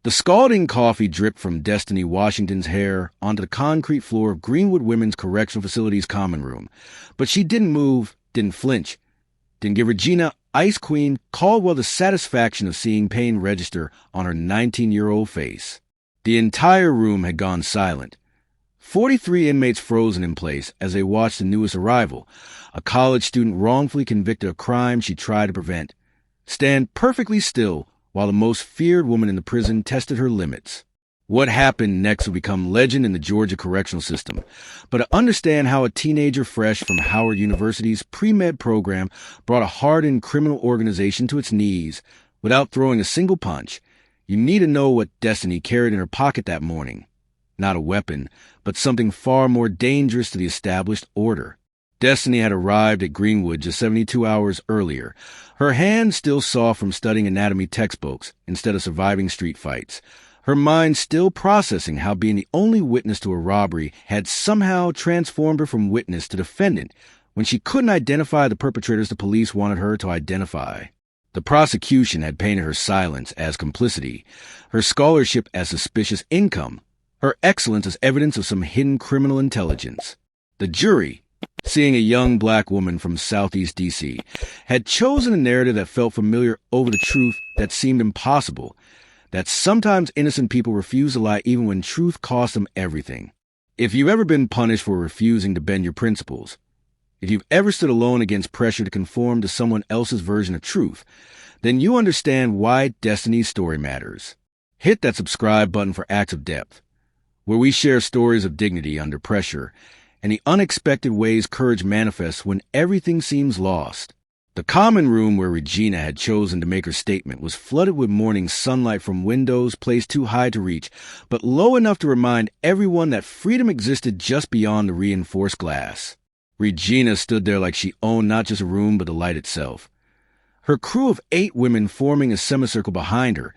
The scalding coffee dripped from Destiny Washington's hair onto the concrete floor of Greenwood Women's Correctional Facility's common room. But she didn't move, didn't flinch, didn't give Regina, Ice Queen, Caldwell the satisfaction of seeing pain register on her 19-year-old face. The entire room had gone silent. 43 inmates frozen in place as they watched the newest arrival, a college student wrongfully convicted of crime she tried to prevent, stand perfectly still while the most feared woman in the prison tested her limits. What happened next would become legend in the Georgia correctional system. But to understand how a teenager fresh from Howard University's pre-med program brought a hardened criminal organization to its knees without throwing a single punch, you need to know what Destiny carried in her pocket that morning. Not a weapon, but something far more dangerous to the established order. Destiny had arrived at Greenwood just 72 hours earlier, her hands still soft from studying anatomy textbooks instead of surviving street fights, her mind still processing how being the only witness to a robbery had somehow transformed her from witness to defendant when she couldn't identify the perpetrators the police wanted her to identify. The prosecution had painted her silence as complicity, her scholarship as suspicious income, her excellence as evidence of some hidden criminal intelligence. The jury, seeing a young black woman from Southeast D.C., had chosen a narrative that felt familiar over the truth that seemed impossible, that sometimes innocent people refuse to lie even when truth costs them everything. If you've ever been punished for refusing to bend your principles, if you've ever stood alone against pressure to conform to someone else's version of truth, then you understand why Destiny's story matters. Hit that subscribe button for Acts of Depth, where we share stories of dignity under pressure and the unexpected ways courage manifests when everything seems lost. The common room where Regina had chosen to make her statement was flooded with morning sunlight from windows placed too high to reach, but low enough to remind everyone that freedom existed just beyond the reinforced glass. Regina stood there like she owned not just a room but the light itself. Her crew of 8 women forming a semicircle behind her,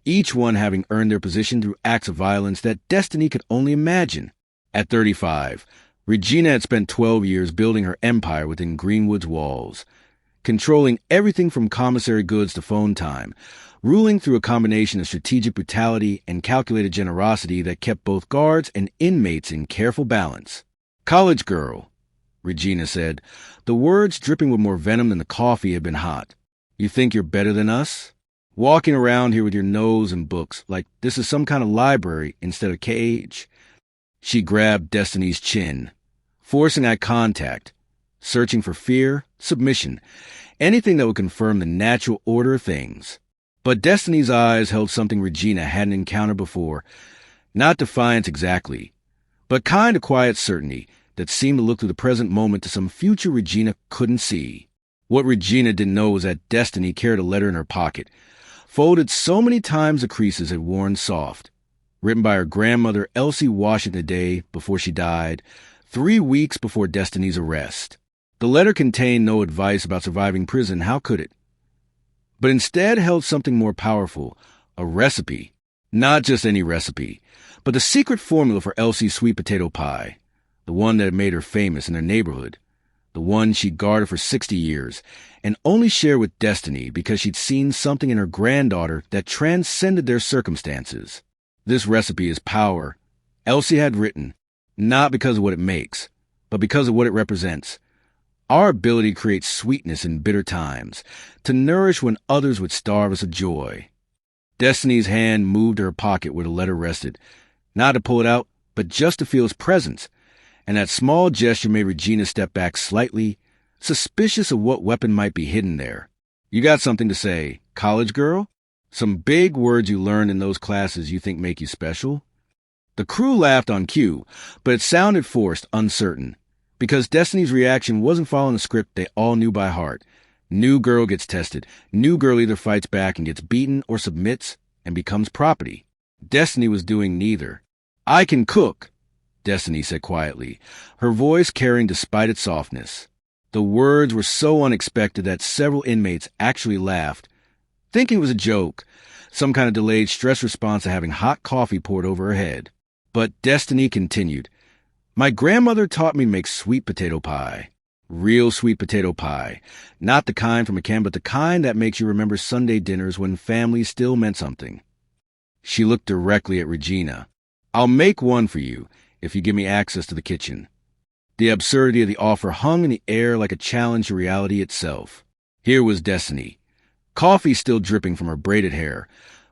each one having earned their position through acts of violence that Destiny could only imagine. At 35, Regina had spent 12 years building her empire within Greenwood's walls, controlling everything from commissary goods to phone time, ruling through a combination of strategic brutality and calculated generosity that kept both guards and inmates in careful balance. "College girl," Regina said, the words dripping with more venom than the coffee had been hot. "You think you're better than us? Walking around here with your nose in books like this is some kind of library instead of cage." She grabbed Destiny's chin, forcing eye contact, searching for fear, submission, anything that would confirm the natural order of things. But Destiny's eyes held something Regina hadn't encountered before. Not defiance exactly, but kind of quiet certainty that seemed to look through the present moment to some future Regina couldn't see. What Regina didn't know was that Destiny carried a letter in her pocket, folded so many times the creases had worn soft, written by her grandmother Elsie Washington the day before she died, 3 weeks before Destiny's arrest. The letter contained no advice about surviving prison, how could it? But instead held something more powerful, a recipe. Not just any recipe, but the secret formula for Elsie's sweet potato pie, the one that had made her famous in her neighborhood, the one she'd guarded for 60 years, and only shared with Destiny because she'd seen something in her granddaughter that transcended their circumstances. This recipe is power, Elsie had written, not because of what it makes, but because of what it represents. Our ability to create sweetness in bitter times, to nourish when others would starve us of joy. Destiny's hand moved to her pocket where the letter rested, not to pull it out, but just to feel its presence, and that small gesture made Regina step back slightly, suspicious of what weapon might be hidden there. "You got something to say, college girl? Some big words you learned in those classes you think make you special?" The crew laughed on cue, but it sounded forced, uncertain, because Destiny's reaction wasn't following the script they all knew by heart. New girl gets tested. New girl either fights back and gets beaten or submits and becomes property. Destiny was doing neither. "I can cook," Destiny said quietly, her voice carrying despite its softness. The words were so unexpected that several inmates actually laughed, thinking it was a joke, some kind of delayed stress response to having hot coffee poured over her head. But Destiny continued. "My grandmother taught me to make sweet potato pie. Real sweet potato pie. Not the kind from a can, but the kind that makes you remember Sunday dinners when family still meant something." She looked directly at Regina. "I'll make one for you if you give me access to the kitchen." The absurdity of the offer hung in the air like a challenge to reality itself. Here was Destiny, coffee still dripping from her braided hair,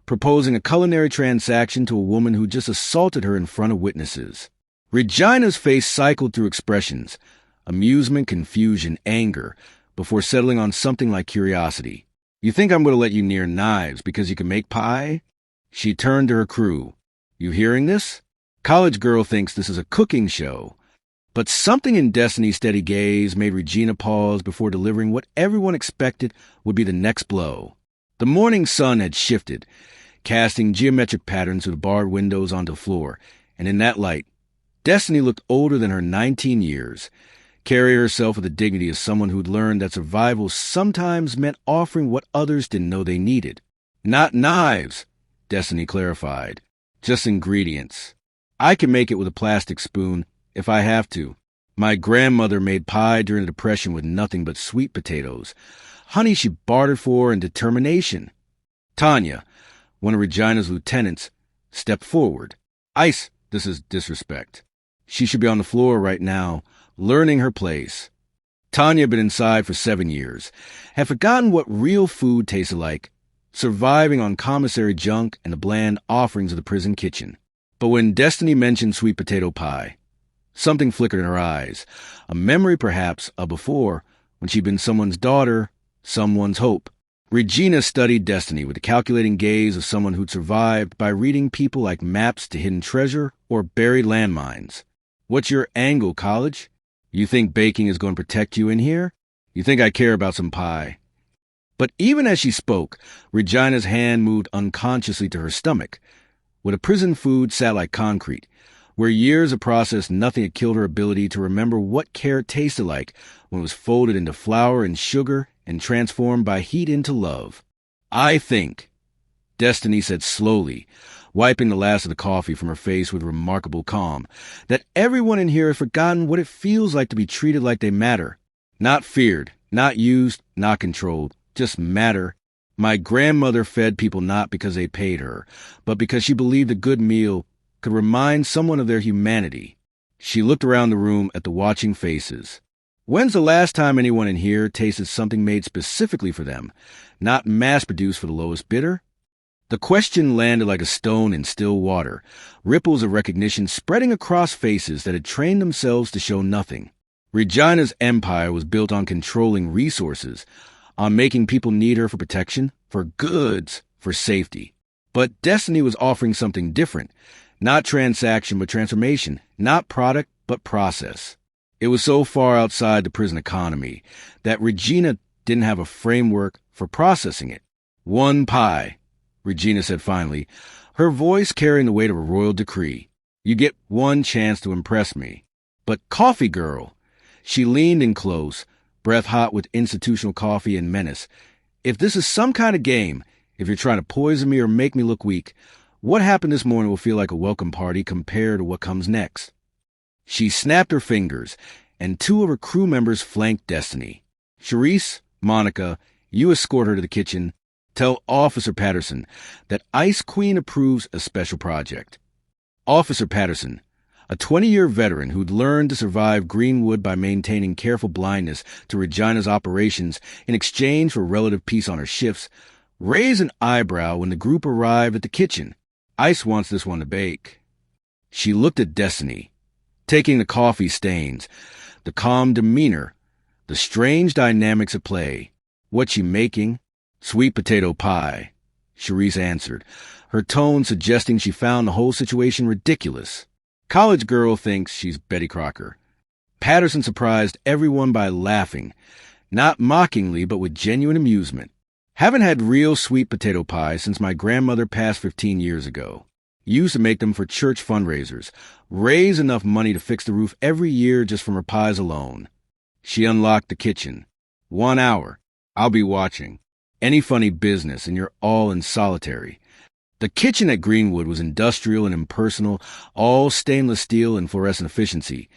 proposing a culinary transaction to a woman who just assaulted her in front of witnesses. Regina's face cycled through expressions, amusement, confusion, anger, before settling on something like curiosity. "You think I'm going to let you near knives because you can make pie?" She turned to her crew. "You hearing this? College girl thinks this is a cooking show." But something in Destiny's steady gaze made Regina pause before delivering what everyone expected would be the next blow. The morning sun had shifted, casting geometric patterns through the barred windows onto the floor, and in that light, Destiny looked older than her 19 years, carrying herself with the dignity of someone who'd learned that survival sometimes meant offering what others didn't know they needed. "Not knives," Destiny clarified. "Just ingredients. I can make it with a plastic spoon if I have to. My grandmother made pie during the Depression with nothing but sweet potatoes. Honey she bartered for and determination." Tanya, one of Regina's lieutenants, stepped forward. "Ice, this is disrespect. She should be on the floor right now, learning her place." Tanya had been inside for 7 years, had forgotten what real food tasted like, surviving on commissary junk and the bland offerings of the prison kitchen. But when Destiny mentioned sweet potato pie, something flickered in her eyes, a memory perhaps of before, when she'd been someone's daughter, someone's hope. Regina studied Destiny with the calculating gaze of someone who'd survived by reading people like maps to hidden treasure or buried landmines. "What's your angle, college? You think baking is going to protect you in here? You think I care about some pie?" But even as she spoke, Regina's hand moved unconsciously to her stomach, where the prison food sat like concrete, where years of processed nothing had killed her ability to remember what carrot tasted like when it was folded into flour and sugar and transformed by heat into love. "I think," Destiny said slowly, wiping the last of the coffee from her face with remarkable calm, "that everyone in here has forgotten what it feels like to be treated like they matter. Not feared, not used, not controlled, just matter. My grandmother fed people not because they paid her, but because she believed a good meal could remind someone of their humanity." She looked around the room at the watching faces. When's the last time anyone in here tasted something made specifically for them, not mass-produced for the lowest bidder? The question landed like a stone in still water, ripples of recognition spreading across faces that had trained themselves to show nothing. Regina's empire was built on controlling resources, on making people need her for protection, for goods, for safety. But Destiny was offering something different, not transaction but transformation, not product but process. It was so far outside the prison economy that Regina didn't have a framework for processing it. "One pie," Regina said finally, her voice carrying the weight of a royal decree. "You get one chance to impress me." "But coffee girl," she leaned in close, breath hot with institutional coffee and menace. "If this is some kind of game, if you're trying to poison me or make me look weak, what happened this morning will feel like a welcome party compared to what comes next." She snapped her fingers, and 2 of her crew members flanked Destiny. "Charisse, Monica, you escort her to the kitchen. Tell Officer Patterson that Ice Queen approves a special project." Officer Patterson, a 20-year veteran who'd learned to survive Greenwood by maintaining careful blindness to Regina's operations in exchange for relative peace on her shifts, raised an eyebrow when the group arrived at the kitchen. "Ice wants this one to bake." She looked at Destiny, taking the coffee stains, the calm demeanor, the strange dynamics at play. "What's she making?" "Sweet potato pie," Charisse answered, her tone suggesting she found the whole situation ridiculous. "College girl thinks she's Betty Crocker." Patterson surprised everyone by laughing, not mockingly but with genuine amusement. "Haven't had real sweet potato pie since my grandmother passed 15 years ago. Used to make them for church fundraisers, raise enough money to fix the roof every year just from her pies alone." She unlocked the kitchen. "1 hour. I'll be watching. Any funny business, and you're all in solitary." The kitchen at Greenwood was industrial and impersonal, all stainless steel and fluorescent efficiency.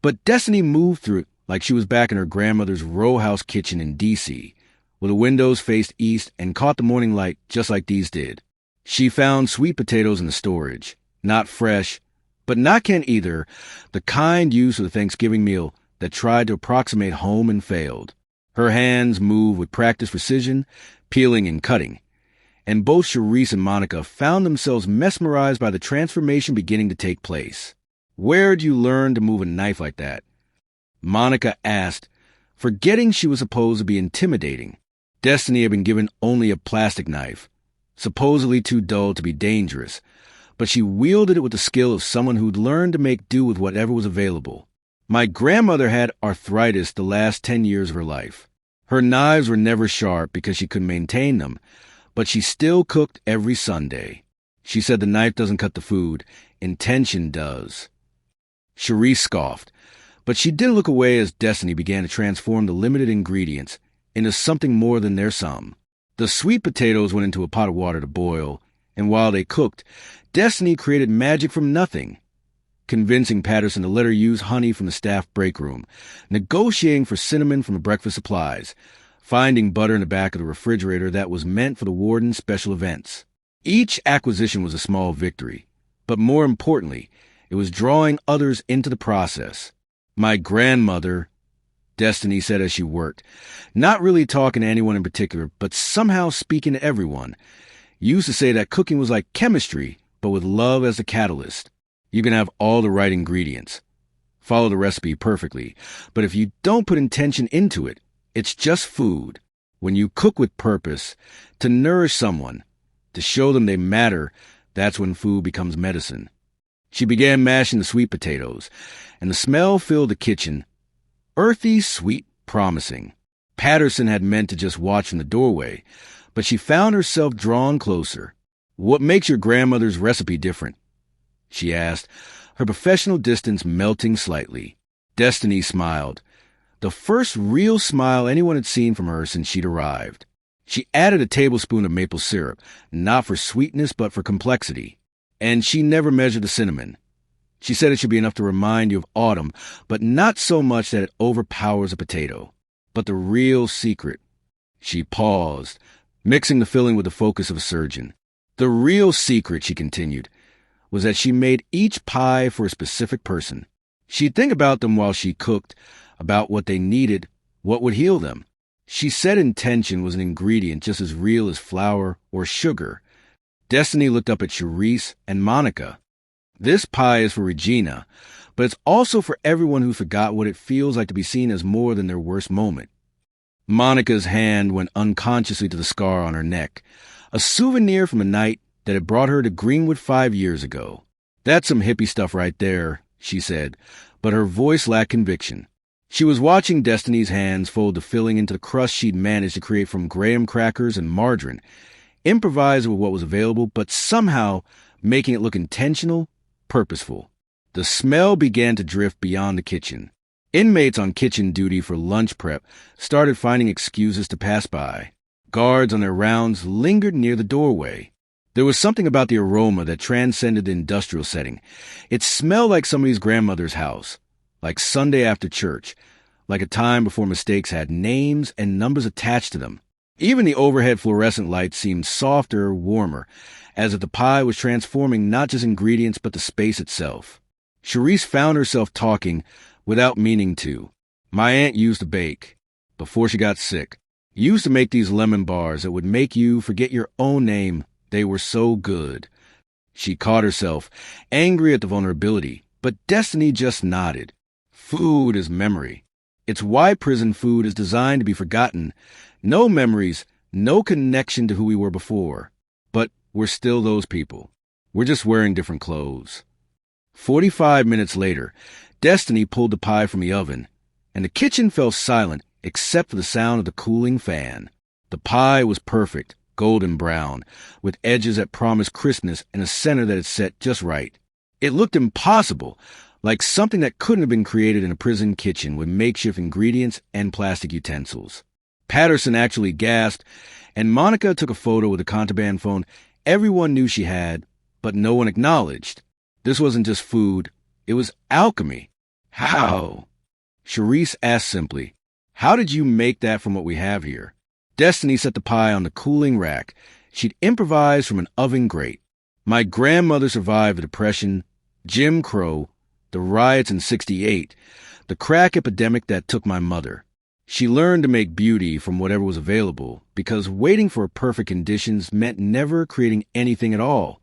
But Destiny moved through it like she was back in her grandmother's row house kitchen in D.C., where the windows faced east and caught the morning light just like these did. She found sweet potatoes in the storage. Not fresh, but not canned either, the kind used for the Thanksgiving meal that tried to approximate home and failed. Her hands moved with practiced precision, peeling and cutting. And both Charisse and Monica found themselves mesmerized by the transformation beginning to take place. Where'd you learn to move a knife like that? Monica asked, forgetting she was supposed to be intimidating. Destiny had been given only a plastic knife, supposedly too dull to be dangerous, but she wielded it with the skill of someone who'd learned to make do with whatever was available. My grandmother had arthritis the last 10 years of her life. Her knives were never sharp because she couldn't maintain them, but she still cooked every Sunday. She said the knife doesn't cut the food, intention does. Charisse scoffed, but she didn't look away as Destiny began to transform the limited ingredients into something more than their sum. The sweet potatoes went into a pot of water to boil, and while they cooked, Destiny created magic from nothing, convincing Patterson to let her use honey from the staff break room, negotiating for cinnamon from the breakfast supplies, finding butter in the back of the refrigerator that was meant for the warden's special events. Each acquisition was a small victory, but more importantly, it was drawing others into the process. My grandmother, Destiny said as she worked, not really talking to anyone in particular, but somehow speaking to everyone, used to say that cooking was like chemistry, but with love as the catalyst. You can have all the right ingredients, follow the recipe perfectly, but if you don't put intention into it, it's just food. When you cook with purpose, to nourish someone, to show them they matter, that's when food becomes medicine. She began mashing the sweet potatoes, and the smell filled the kitchen. Earthy, sweet, promising. Patterson had meant to just watch from the doorway, but she found herself drawn closer. What makes your grandmother's recipe different? She asked, her professional distance melting slightly. Destiny smiled, the first real smile anyone had seen from her since she'd arrived. She added a tablespoon of maple syrup, not for sweetness but for complexity. And she never measured the cinnamon. She said it should be enough to remind you of autumn, but not so much that it overpowers a potato. But the real secret. She paused, mixing the filling with the focus of a surgeon. The real secret, she continued, was that she made each pie for a specific person. She'd think about them while she cooked, about what they needed, what would heal them. She said intention was an ingredient just as real as flour or sugar. Destiny looked up at Charisse and Monica. This pie is for Regina, but it's also for everyone who forgot what it feels like to be seen as more than their worst moment. Monica's hand went unconsciously to the scar on her neck, a souvenir from a night that had brought her to Greenwood 5 years ago. That's some hippie stuff right there, she said, but her voice lacked conviction. She was watching Destiny's hands fold the filling into the crust she'd managed to create from graham crackers and margarine, improvise with what was available, but somehow making it look intentional, purposeful. The smell began to drift beyond the kitchen. Inmates on kitchen duty for lunch prep started finding excuses to pass by. Guards on their rounds lingered near the doorway. There was something about the aroma that transcended the industrial setting. It smelled like somebody's grandmother's house, like Sunday after church, like a time before mistakes had names and numbers attached to them. Even the overhead fluorescent lights seemed softer, warmer, as if the pie was transforming not just ingredients but the space itself. Charisse found herself talking without meaning to. My aunt used to bake, before she got sick. Used to make these lemon bars that would make you forget your own name. They were so good. She caught herself, angry at the vulnerability, but Destiny just nodded. Food is memory. It's why prison food is designed to be forgotten. No memories, no connection to who we were before. But we're still those people. We're just wearing different clothes. 45 minutes later, Destiny pulled the pie from the oven, and the kitchen fell silent except for the sound of the cooling fan. The pie was perfect, golden brown, with edges that promised crispness and a center that had set just right. It looked impossible, like something that couldn't have been created in a prison kitchen with makeshift ingredients and plastic utensils. Patterson actually gasped, and Monica took a photo with a contraband phone everyone knew she had, but no one acknowledged. This wasn't just food, it was alchemy. How? Charisse asked simply, how did you make that from what we have here? Destiny set the pie on the cooling rack. She'd improvise from an oven grate. My grandmother survived the Depression, Jim Crow, the riots in '68, the crack epidemic that took my mother. She learned to make beauty from whatever was available because waiting for perfect conditions meant never creating anything at all.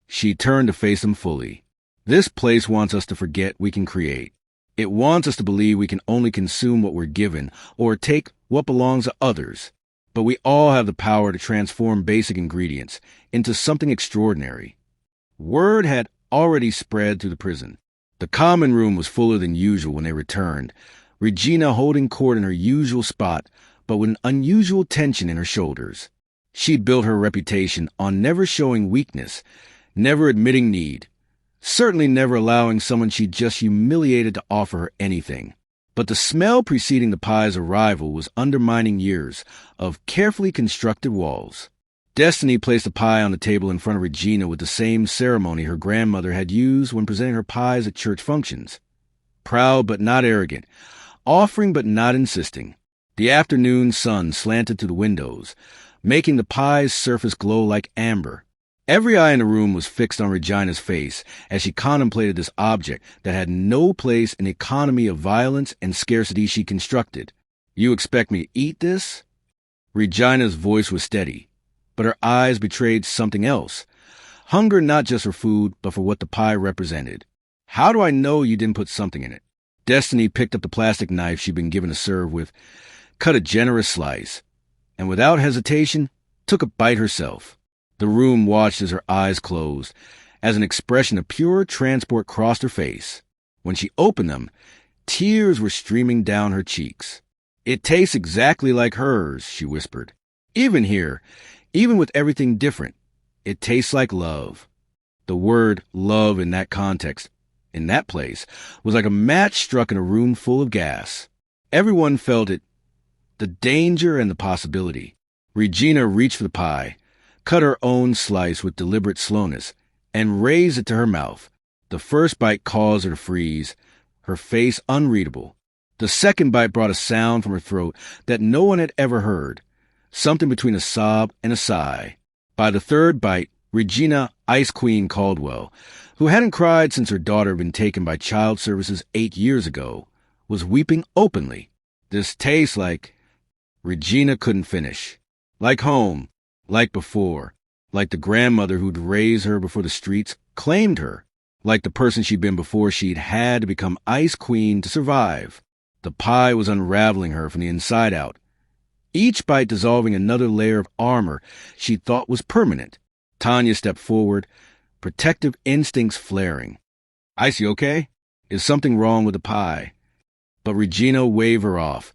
She turned to face them fully. This place wants us to forget we can create. It wants us to believe we can only consume what we're given or take what belongs to others. But we all have the power to transform basic ingredients into something extraordinary. Word had already spread through the prison. The common room was fuller than usual when they returned, Regina holding court in her usual spot, but with an unusual tension in her shoulders. She'd built her reputation on never showing weakness, never admitting need, certainly never allowing someone she'd just humiliated to offer her anything. But the smell preceding the pie's arrival was undermining years of carefully constructed walls. Destiny placed the pie on the table in front of Regina with the same ceremony her grandmother had used when presenting her pies at church functions. Proud but not arrogant, offering but not insisting. The afternoon sun slanted through the windows, making the pie's surface glow like amber. Every eye in the room was fixed on Regina's face as she contemplated this object that had no place in the economy of violence and scarcity she constructed. "You expect me to eat this?" Regina's voice was steady, but her eyes betrayed something else. Hunger not just for food, but for what the pie represented. "How do I know you didn't put something in it?" Destiny picked up the plastic knife she'd been given to serve with, cut a generous slice, and without hesitation, took a bite herself. The room watched as her eyes closed, as an expression of pure transport crossed her face. When she opened them, tears were streaming down her cheeks. "It tastes exactly like hers," she whispered. "Even here, even with everything different, it tastes like love." The word love in that context, in that place, was like a match struck in a room full of gas. Everyone felt it, the danger and the possibility. Regina reached for the pie, cut her own slice with deliberate slowness, and raised it to her mouth. The first bite caused her to freeze, her face unreadable. The second bite brought a sound from her throat that no one had ever heard, something between a sob and a sigh. By the third bite, Regina, Ice Queen Caldwell, who hadn't cried since her daughter had been taken by child services 8 years ago, was weeping openly. "This tastes like—" Regina couldn't finish. "Like home, like before, like the grandmother who'd raised her before the streets claimed her, like the person she'd been before she'd had to become Ice Queen to survive." The pie was unraveling her from the inside out, each bite dissolving another layer of armor she thought was permanent. Tanya stepped forward, protective instincts flaring. "Ice, you okay? Is something wrong with the pie?" But Regina waved her off,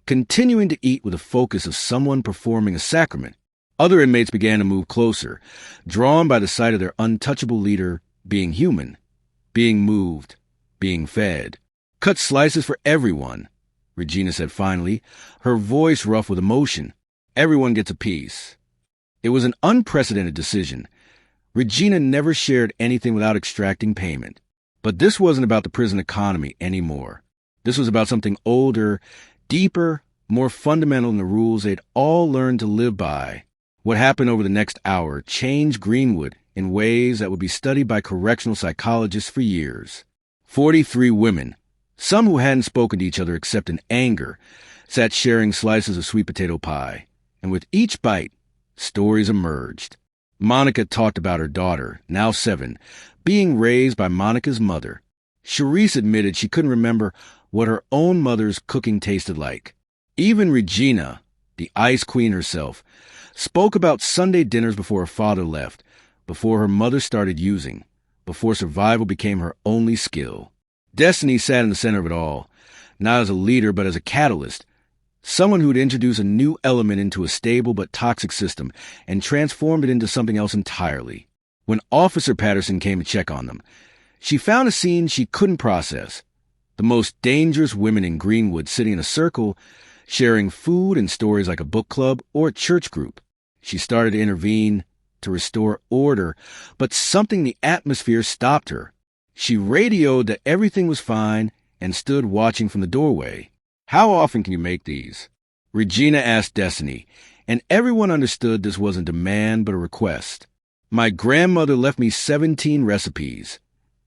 continuing to eat with the focus of someone performing a sacrament. Other inmates began to move closer, drawn by the sight of their untouchable leader being human, being moved, being fed. "Cut slices for everyone," Regina said finally, her voice rough with emotion. "Everyone gets a piece." It was an unprecedented decision. Regina never shared anything without extracting payment. But this wasn't about the prison economy anymore. This was about something older, deeper, more fundamental than the rules they'd all learned to live by. What happened over the next hour changed Greenwood in ways that would be studied by correctional psychologists for years. 43 women, some who hadn't spoken to each other except in anger, sat sharing slices of sweet potato pie. And with each bite, stories emerged. Monica talked about her daughter, now 7, being raised by Monica's mother. Charisse admitted she couldn't remember what her own mother's cooking tasted like. Even Regina, the Ice Queen herself, spoke about Sunday dinners before her father left, before her mother started using, before survival became her only skill. Destiny sat in the center of it all, not as a leader but as a catalyst, someone who'd introduce a new element into a stable but toxic system and transformed it into something else entirely. When Officer Patterson came to check on them, she found a scene she couldn't process. The most dangerous women in Greenwood sitting in a circle, sharing food and stories like a book club or a church group. She started to intervene, to restore order, but something in the atmosphere stopped her. She radioed that everything was fine and stood watching from the doorway. "How often can you make these?" Regina asked Destiny, and everyone understood this wasn't a demand but a request. "My grandmother left me 17 recipes,"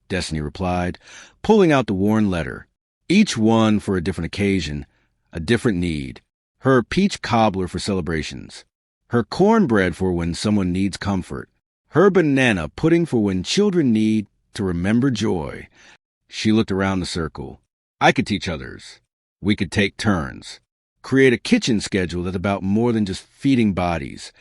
Destiny replied, pulling out the worn letter, each one for a different occasion, a different need. Her peach cobbler for celebrations, her cornbread for when someone needs comfort, her banana pudding for when children need to remember joy. She looked around the circle. "I could teach others. We could take turns. Create a kitchen schedule that's about more than just feeding bodies."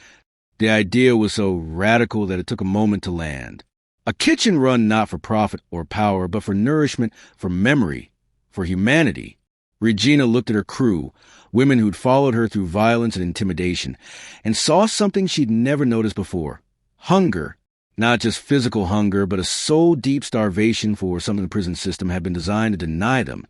The idea was so radical that it took a moment to land. A kitchen run not for profit or power, but for nourishment, for memory, for humanity. Regina looked at her crew, women who'd followed her through violence and intimidation, and saw something she'd never noticed before. Hunger. Not just physical hunger, but a soul-deep starvation for something the prison system had been designed to deny them.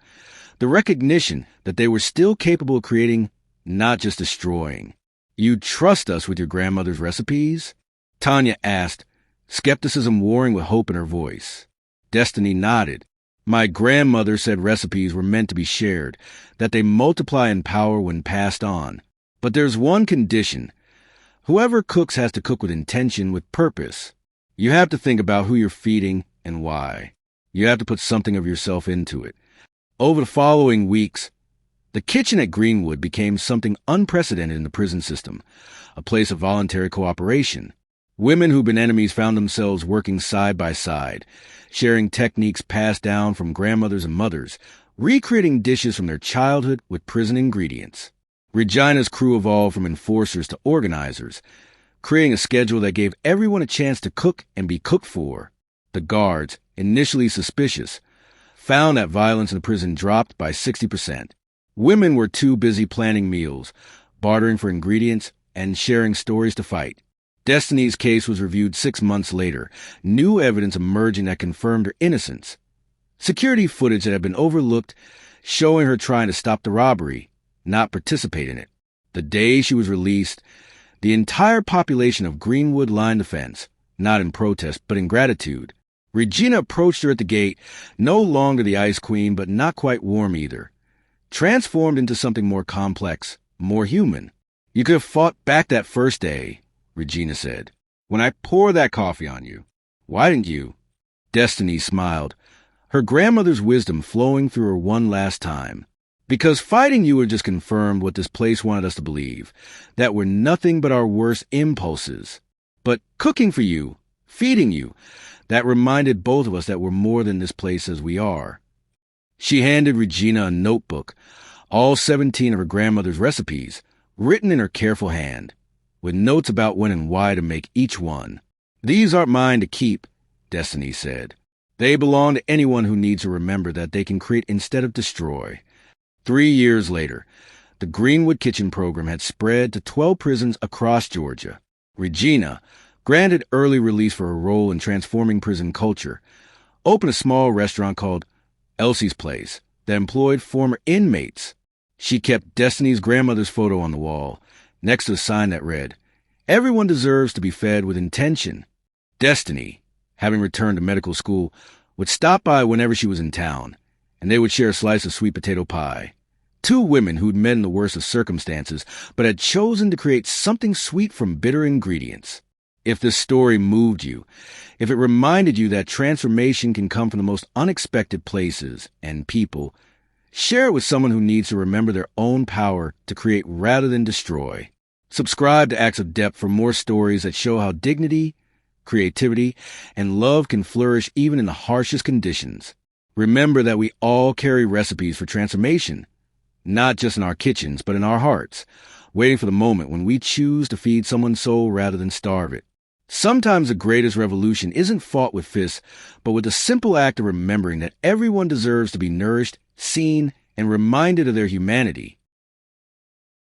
The recognition that they were still capable of creating, not just destroying. "You trust us with your grandmother's recipes?" Tanya asked, skepticism warring with hope in her voice. Destiny nodded. "My grandmother said recipes were meant to be shared, that they multiply in power when passed on. But there's one condition. Whoever cooks has to cook with intention, with purpose. You have to think about who you're feeding and why. You have to put something of yourself into it." Over the following weeks, the kitchen at Greenwood became something unprecedented in the prison system, a place of voluntary cooperation. Women who'd been enemies found themselves working side by side, sharing techniques passed down from grandmothers and mothers, recreating dishes from their childhood with prison ingredients. Regina's crew evolved from enforcers to organizers, creating a schedule that gave everyone a chance to cook and be cooked for. The guards, initially suspicious, found that violence in the prison dropped by 60%. Women were too busy planning meals, bartering for ingredients, and sharing stories to fight. Destiny's case was reviewed 6 months later, new evidence emerging that confirmed her innocence. Security footage that had been overlooked, showing her trying to stop the robbery, not participate in it. The day she was released, the entire population of Greenwood lined the fence, not in protest, but in gratitude. Regina approached her at the gate, no longer the Ice Queen, but not quite warm either. Transformed into something more complex, more human. "You could have fought back that first day," Regina said. "When I poured that coffee on you. Why didn't you?" Destiny smiled, her grandmother's wisdom flowing through her one last time. "Because fighting you would just confirmed what this place wanted us to believe, that we're nothing but our worst impulses. But cooking for you, feeding you, that reminded both of us that we're more than this place as we are." She handed Regina a notebook, all 17 of her grandmother's recipes, written in her careful hand, with notes about when and why to make each one. "These aren't mine to keep," Destiny said. "They belong to anyone who needs to remember that they can create instead of destroy." 3 years later, the Greenwood Kitchen program had spread to 12 prisons across Georgia. Regina, granted early release for her role in transforming prison culture, opened a small restaurant called Elsie's Place that employed former inmates. She kept Destiny's grandmother's photo on the wall, next to a sign that read, "Everyone deserves to be fed with intention." Destiny, having returned to medical school, would stop by whenever she was in town, and they would share a slice of sweet potato pie. Two women who'd met in the worst of circumstances, but had chosen to create something sweet from bitter ingredients. If this story moved you, if it reminded you that transformation can come from the most unexpected places and people, share it with someone who needs to remember their own power to create rather than destroy. Subscribe to Acts of Depth for more stories that show how dignity, creativity, and love can flourish even in the harshest conditions. Remember that we all carry recipes for transformation, not just in our kitchens, but in our hearts, waiting for the moment when we choose to feed someone's soul rather than starve it. Sometimes the greatest revolution isn't fought with fists, but with the simple act of remembering that everyone deserves to be nourished, seen, and reminded of their humanity.